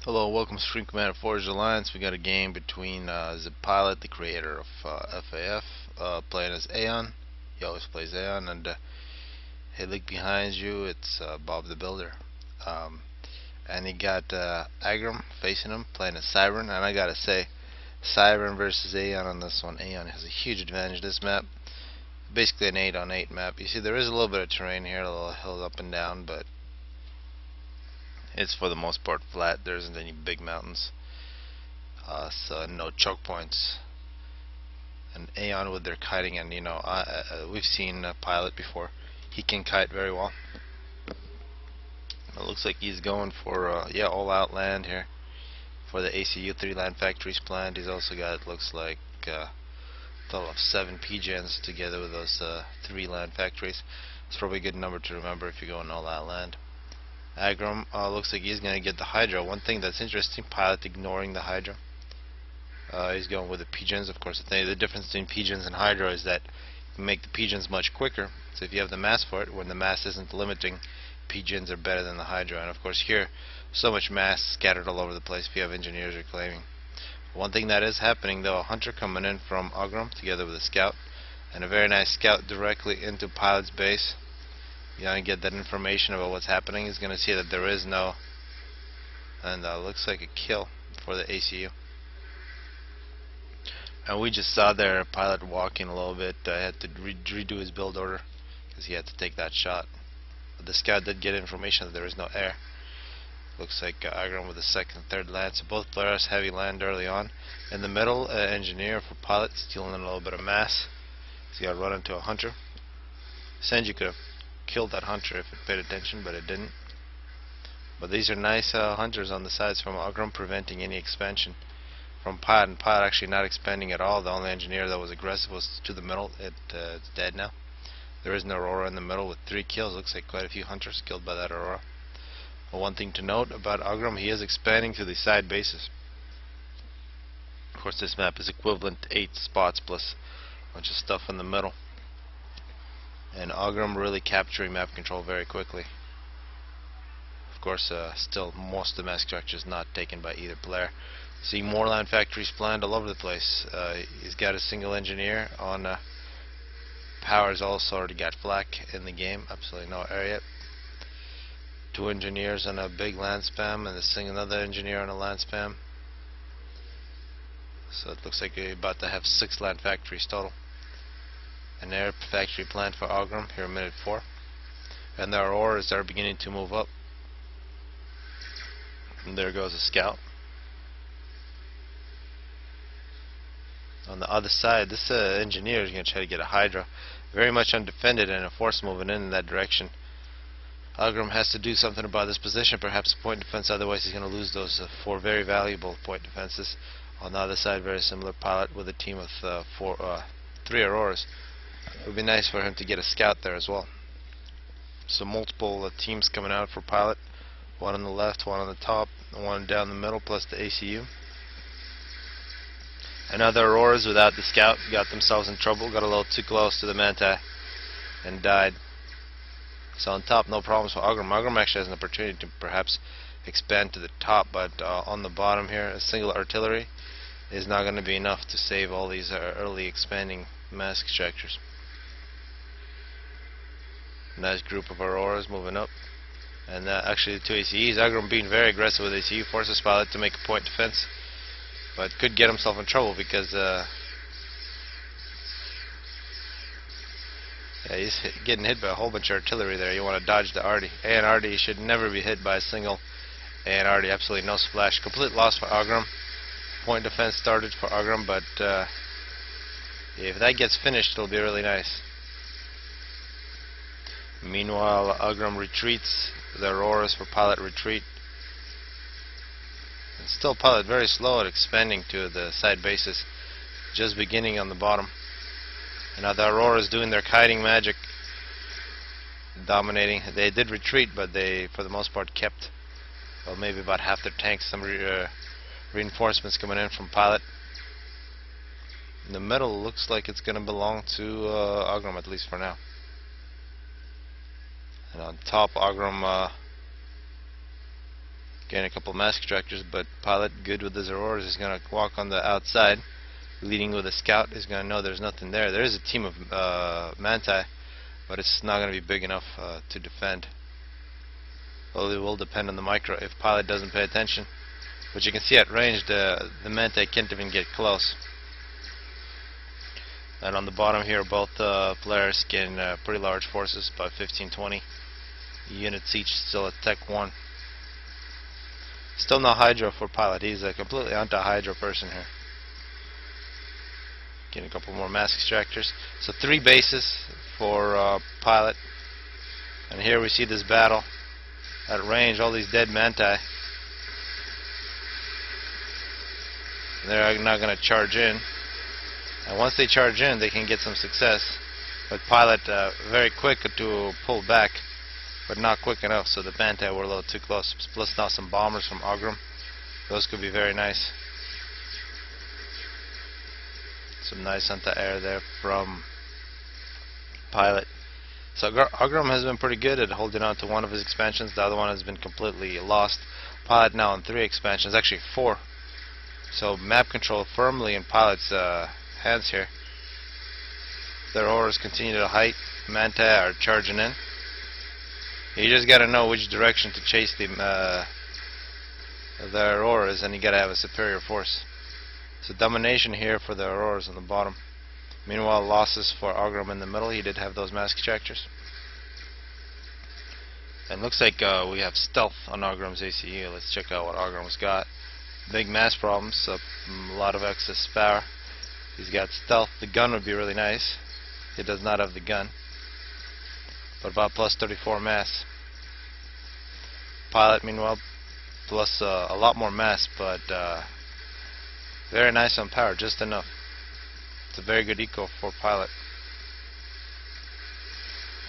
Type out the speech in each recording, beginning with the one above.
Hello, welcome to Stream Commander Forged Alliance. We got a game between Pilot, the creator of FAF, playing as Aeon. He always plays Aeon, and hey, look behind you, it's Bob the Builder. Um, and he got Agrum facing him, playing as Cybran. And I gotta say, Cybran versus Aeon on this one. Aeon has a huge advantage this map. Basically an 8-on-8 map. You see, there is a little bit of terrain here, a little hills up and down, but it's for the most part flat. There isn't any big mountains. So no choke points. And Aeon with their kiting, and we've seen Pilot before. He can kite very well. It looks like he's going for all out land here for the ACU 3 land factories planned. He's also got, looks like, a total of 7 PGens together with those 3 land factories. It's probably a good number to remember if you're going all out land. Agrum looks like he's going to get the Hydra. One thing that's interesting, Pilot ignoring the Hydra. He's going with the pigeons. Of course, the difference between pigeons and Hydra is that you make the pigeons much quicker. So if you have the mass for it, when the mass isn't limiting, pigeons are better than the Hydra. And of course here, so much mass scattered all over the place if you have engineers reclaiming. One thing that is happening though, a hunter coming in from Agrum together with a scout, and a very nice scout directly into Pilot's base. You're going to get that information about what's happening. He's going to see that there is no, and looks like a kill for the ACU. And we just saw their Pilot walking a little bit. I had to redo his build order because he had to take that shot. But the scout did get information that there is no air. Looks like Agrum with the second and third land. So both players heavy land early on. In the middle, engineer for Pilot stealing a little bit of mass. So he got run into a hunter. Senji could have killed that hunter if it paid attention, but it didn't. But these are nice hunters on the sides from Agrum, preventing any expansion from Pilot, and Pilot actually not expanding at all. The only engineer that was aggressive was to the middle. It's dead now. There is an Aurora in the middle with 3 kills. Looks like quite a few hunters killed by that Aurora. But one thing to note about Agrum, he is expanding to the side bases. Of course, this map is equivalent to 8 spots plus a bunch of stuff in the middle. And Agrum really capturing map control very quickly. Of course, still most of the map structure is not taken by either player. See more land factories planned all over the place. He's got a single engineer on Power's also already got flak in the game. Absolutely no air yet. 2 engineers on a big land spam, and another engineer on a land spam. So it looks like we're about to have 6 land factories total. An air factory planned for Agrum here in minute 4. And the Auroras are beginning to move up. And there goes a scout. On the other side, this engineer is going to try to get a Hydra. Very much undefended, and a force moving in that direction. Agrum has to do something about this position, perhaps a point defense, otherwise he's going to lose those 4 very valuable point defenses. On the other side, very similar Pilot with a team of 3 Auroras. It would be nice for him to get a scout there as well. So multiple teams coming out for Pilot. One on the left, one on the top, and one down the middle, plus the ACU. Another Auroras without the scout got themselves in trouble, got a little too close to the Manta and died. So on top, no problems for Agrum. Agrum actually has an opportunity to perhaps expand to the top, but on the bottom here, a single artillery is not going to be enough to save all these early expanding mass extractors. Nice group of Auroras moving up. And actually the 2 ACEs, Agrum being very aggressive with ACU, forces Pilot to make a point defense. But could get himself in trouble because he's getting hit by a whole bunch of artillery there. You want to dodge the Arty. And Arty should never be hit by a single. And Arty, absolutely no splash. Complete loss for Agrum. Point defense started for Agrum, but if that gets finished, it'll be really nice. Meanwhile, Agrum retreats. The Auroras for Pilot retreat. And still Pilot very slow at expanding to the side bases. Just beginning on the bottom. And now the Auroras doing their kiting magic. Dominating. They did retreat, but they, for the most part, kept, well, maybe about half their tanks. Some reinforcements coming in from Pilot. In the middle looks like it's going to belong to Agrum, at least for now. And on top, Agrum Getting a couple mask extractors, but Pilot, good with his auroras, is going to walk on the outside, leading with a scout. Is going to know there's nothing there. There is a team of Manti, but it's not going to be big enough to defend. Well, it will depend on the micro if Pilot doesn't pay attention. But you can see at range the Manti can't even get close. And on the bottom here, both players gain pretty large forces, about 15-20 units each, still at Tech 1. Still no Hydro for Pilot. He's a completely anti-Hydro person here. Getting a couple more mask extractors. So 3 bases for Pilot. And here we see this battle. At range, all these dead Manti. They're not going to charge in. And once they charge in, they can get some success. But Pilot very quick to pull back, but not quick enough, so the Manti were a little too close. Plus now some bombers from Agrum. Those could be very nice. Some nice anti-air there from Pilot. So Agrum has been pretty good at holding on to one of his expansions. The other one has been completely lost. Pilot now on 3 expansions, actually 4. So map control firmly in Pilot's hands here. Their auras continue to height. Manti are charging in. You just got to know which direction to chase their auras, and you got to have a superior force. So domination here for the auroras on the bottom. Meanwhile, losses for Agrum in the middle. He did have those mask extractors. And looks like we have stealth on Agrum's ACU. Let's check out what Agrum's got. Big mass problems, a lot of excess power. He's got stealth. The gun would be really nice. He does not have the gun, but about plus 34 mass. Pilot, meanwhile, plus a lot more mass, but very nice on power, just enough. It's a very good eco for Pilot.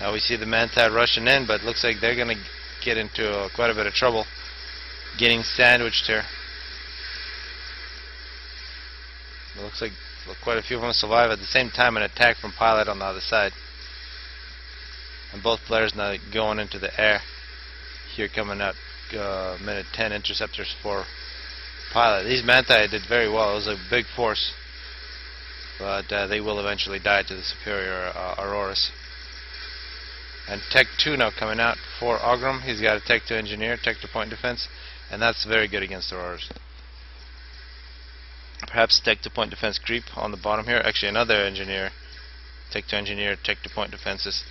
Now we see the Manti rushing in, but looks like they're going to get into quite a bit of trouble, getting sandwiched here. It looks like quite a few of them survive. At the same time, an attack from Pilot on the other side. And both players now going into the air. Here coming out minute 10 interceptors for Pilot. These Manti did very well. It was a big force. But they will eventually die to the superior Auroras. And Tech 2 now coming out for Agrum. He's got a Tech 2 engineer, Tech 2 point defense, and that's very good against Auroras. Perhaps Tech 2 point defense creep on the bottom here. Actually, another engineer, Tech 2 engineer, Tech 2 point defenses.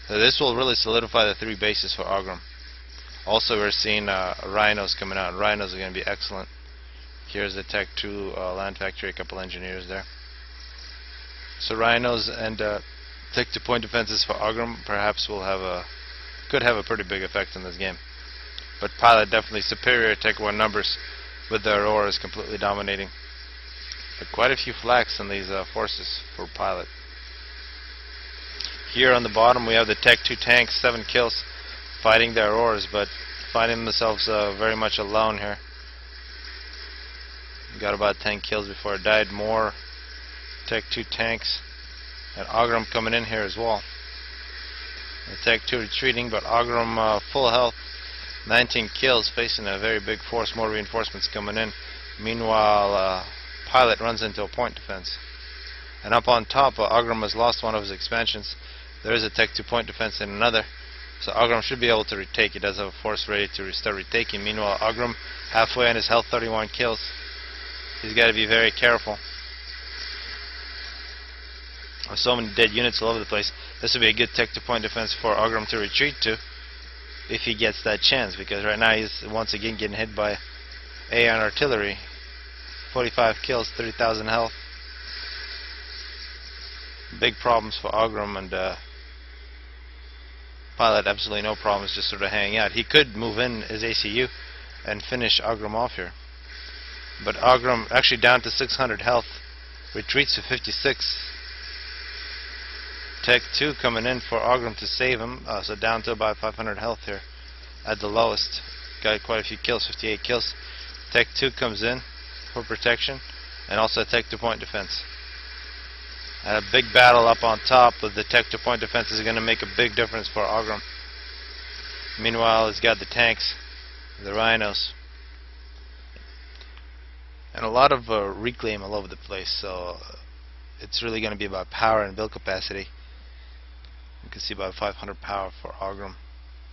So this will really solidify the 3 bases for Agrum. Also, we're seeing Rhinos coming out. Rhinos are going to be excellent. Here's the Tech 2 land factory, a couple engineers there. So Rhinos and Tech 2 point defenses for Agrum perhaps could have a pretty big effect in this game. But Pilot definitely superior Tech 1 numbers, with their Auroras completely dominating. But quite a few flaks in these forces for Pilot. Here on the bottom we have the Tech 2 tanks, 7 kills, fighting their Auroras, but finding themselves very much alone here. Got about 10 kills before it died. More Tech 2 tanks, and Agrum coming in here as well. The Tech 2 retreating, but Agrum full health, 19 kills, facing a very big force. More reinforcements coming in. Meanwhile, Pilot runs into a point defense. And up on top, Agrum has lost one of his expansions. There is a Tech 2 point defense in another. So Agrum should be able to retake. He does have a force ready to start retaking. Meanwhile, Agrum halfway on his health, 31 kills. He's got to be very careful. With so many dead units all over the place, this would be a good Tech 2 point defense for Agrum to retreat to, if he gets that chance, because right now he's once again getting hit by Aeon artillery. 45 kills, 30,000 health. Big problems for Agrum, and Pilot absolutely no problems, just sort of hanging out. He could move in his ACU and finish Agrum off here. But Agrum actually down to 600 health, retreats to 56. Tech 2 coming in for Agrum to save him, so down to about 500 health here at the lowest. Got quite a few kills, 58 kills. Tech 2 comes in for protection, and also a Tech 2 point defense. And a big battle up on top with the Tech 2 point defense is going to make a big difference for Agrum. Meanwhile, he's got the tanks, the Rhinos. and a lot of reclaim all over the place. So it's really going to be about power and build capacity. You can see about 500 power for Agrum.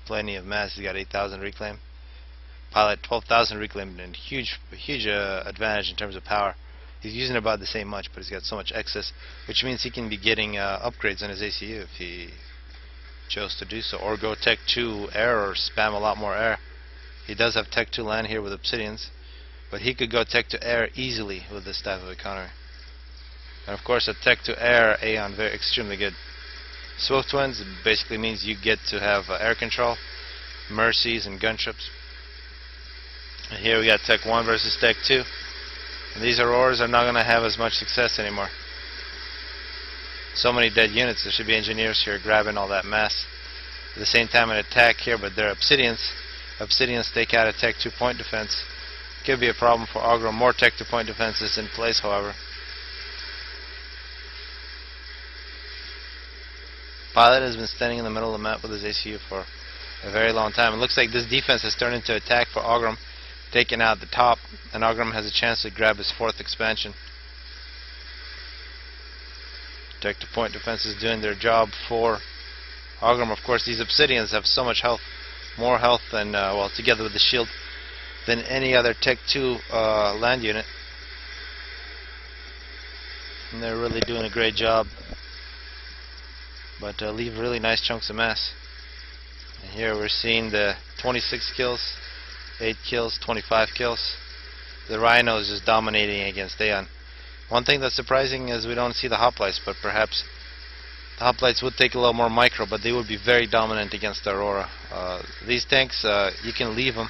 Plenty of mass. He's got 8,000 reclaim. Pilot 12,000 reclaim, and huge advantage in terms of power. He's using about the same much, but he's got so much excess, which means he can be getting upgrades on his ACU if he chose to do so, or go Tech 2 air or spam a lot more air. He does have Tech 2 land here with Obsidians, but he could go Tech 2 air easily with this type of economy. And of course, a Tech 2 air Aeon, very extremely good. Swift Winds basically means you get to have air control, mercies, and gunships. And here we got Tech 1 versus Tech 2. And these Auroras are not going to have as much success anymore. So many dead units. There should be engineers here grabbing all that mass. At the same time, an attack here, but they're Obsidians. Obsidians take out a Tech 2 point defense. Could be a problem for Agrum. More Tech 2 point defenses in place, however. Pilot has been standing in the middle of the map with his ACU for a very long time. It looks like this defense has turned into attack for Agrum, taking out the top, and Agrum has a chance to grab his 4th expansion. Tech 2 point defense is doing their job for Agrum. Of course, these Obsidians have so much health, more health than, well, together with the shield, than any other Tech 2 land unit. And they're really doing a great job, but leave really nice chunks of mass. And here we're seeing the 26 kills, 8 kills, 25 kills. The Rhino is just dominating against Aeon. One thing that's surprising is we don't see the hoplites, but perhaps the hoplites would take a little more micro, but they would be very dominant against the Aurora. These tanks, you can leave them,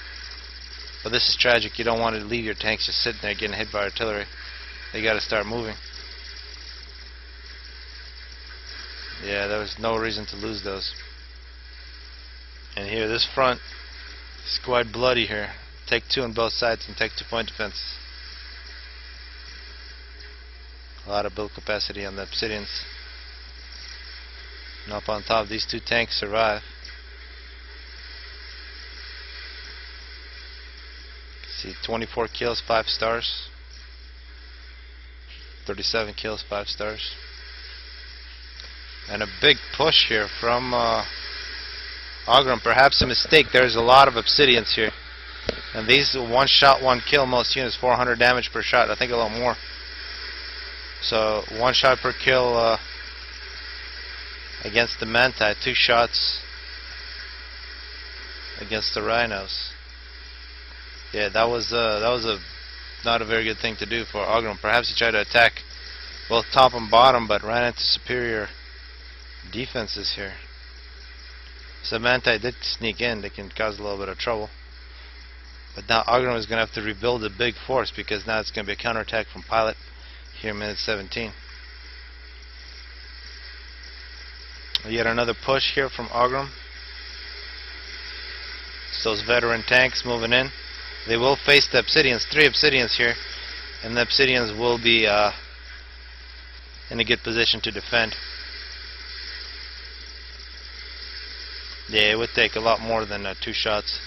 but this is tragic. You don't want to leave your tanks just sitting there getting hit by artillery. They got to start moving. Yeah, there was no reason to lose those. And here, this front is quite bloody here. Tech 2 on both sides and Tech 2 point defense. A lot of build capacity on the Obsidians. And up on top, these two tanks survive. See, 24 kills, 5 stars. 37 kills, 5 stars. And a big push here from Agrum. Perhaps a mistake. There's a lot of Obsidians here. And these one shot, one kill most units, 400 damage per shot. I think a lot more. So one shot per kill against the Manti, 2 shots against the Rhinos. Yeah, that was not a very good thing to do for Agrum. Perhaps he tried to attack both top and bottom, but ran into superior defenses here. So Manti did sneak in. They can cause a little bit of trouble. But now Agrum is going to have to rebuild a big force, because now it's going to be a counterattack from Pilot here in minute 17. Yet another push here from Agrum. So those veteran tanks moving in. They will face the Obsidians, 3 Obsidians here, and the Obsidians will be in a good position to defend. Yeah, it would take a lot more than 2 shots.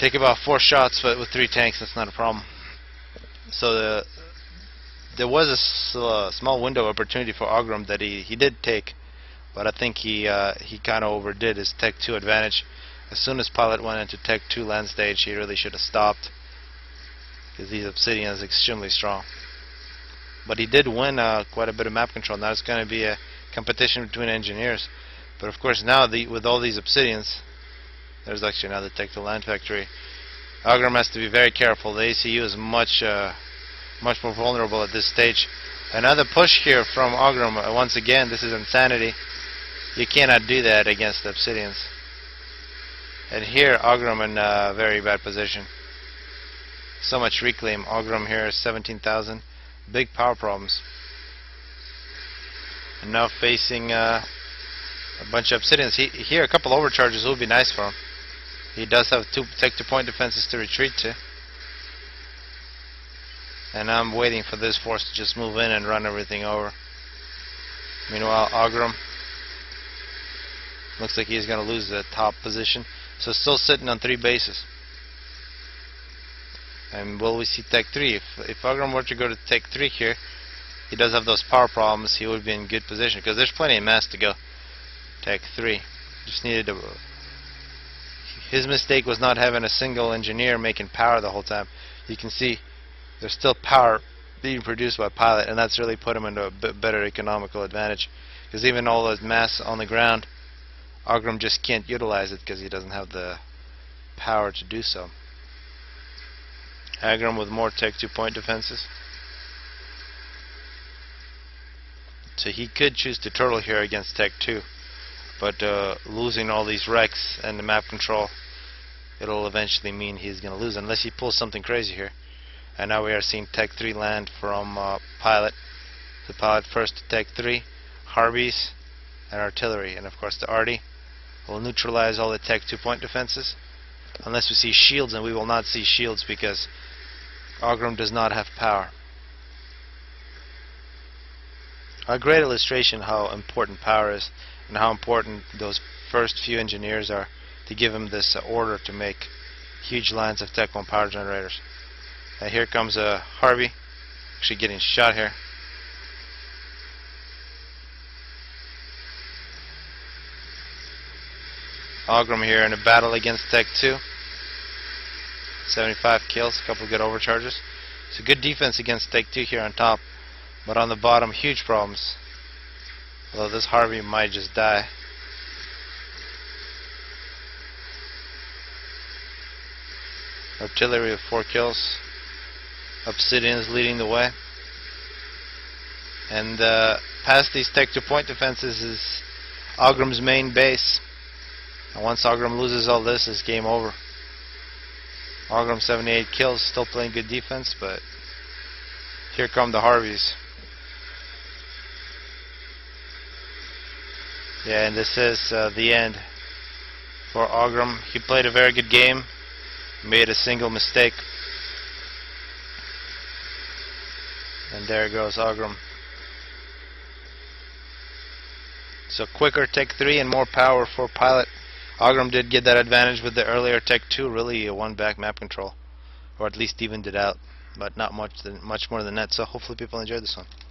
Take about 4 shots, but with 3 tanks, that's not a problem. So there was a small window of opportunity for Agrum that he did take, but I think he kind of overdid his Tech 2 advantage. As soon as Pilot went into Tech 2 land stage, he really should have stopped, because these Obsidians are extremely strong. But he did win quite a bit of map control. Now it's going to be a competition between engineers. But of course now, with all these Obsidians, there's actually another Tech 2 land factory. Agrum has to be very careful. The ACU is much more vulnerable at this stage. Another push here from Agrum. Once again, this is insanity. You cannot do that against the Obsidians. And here, Agrum in a very bad position. So much reclaim. Agrum here, 17,000. Big power problems. And now facing a bunch of Obsidians. Here, a couple overcharges will be nice for him. He does have 2 Tech 2 point defenses to retreat to. And I'm waiting for this force to just move in and run everything over. Meanwhile, Agrum looks like he's going to lose the top position. So still sitting on 3 bases. And will we see Tech 3? If Agrum were to go to Tech 3 here, he does have those power problems, he would be in good position, because there's plenty of mass to go. Tech 3. Just needed to... His mistake was not having a single engineer making power the whole time. You can see there's still power being produced by pilot, and that's really put him into a bit better economical advantage. Because even all those mass on the ground, Agrum just can't utilize it because he doesn't have the power to do so. Agrum with more Tech 2 point defenses. So he could choose to turtle here against Tech 2, but losing all these wrecks and the map control, it'll eventually mean he's going to lose unless he pulls something crazy here. And now we are seeing Tech 3 land from pilot. The pilot first to Tech 3, Harbies, and artillery, and of course the arty will neutralize all the Tech 2 point defenses unless we see shields, and we will not see shields because Agrum does not have power. A great illustration how important power is and how important those first few engineers are to give him this order to make huge lines of Tech 1 power generators. And here comes a Harvey, actually getting shot here. Agrum here in a battle against Tech 2. 75 kills, a couple of good overcharges. It's a good defense against Tech 2 here on top, but on the bottom, huge problems. Although this Harvey might just die. Artillery with 4 kills. Obsidian is leading the way. And past these Tech 2 point defenses is Agrum's main base. And once Agrum loses all this, it's game over. Agrum 78 kills, still playing good defense, but here come the Harveys. Yeah, and this is the end for Agrum. He played a very good game, made a single mistake, and there goes Agrum. So quicker Tech 3 and more power for pilot. Agrum did get that advantage with the earlier Tech 2, really won back map control, or at least evened it out, but not much more than that. So hopefully people enjoyed this one.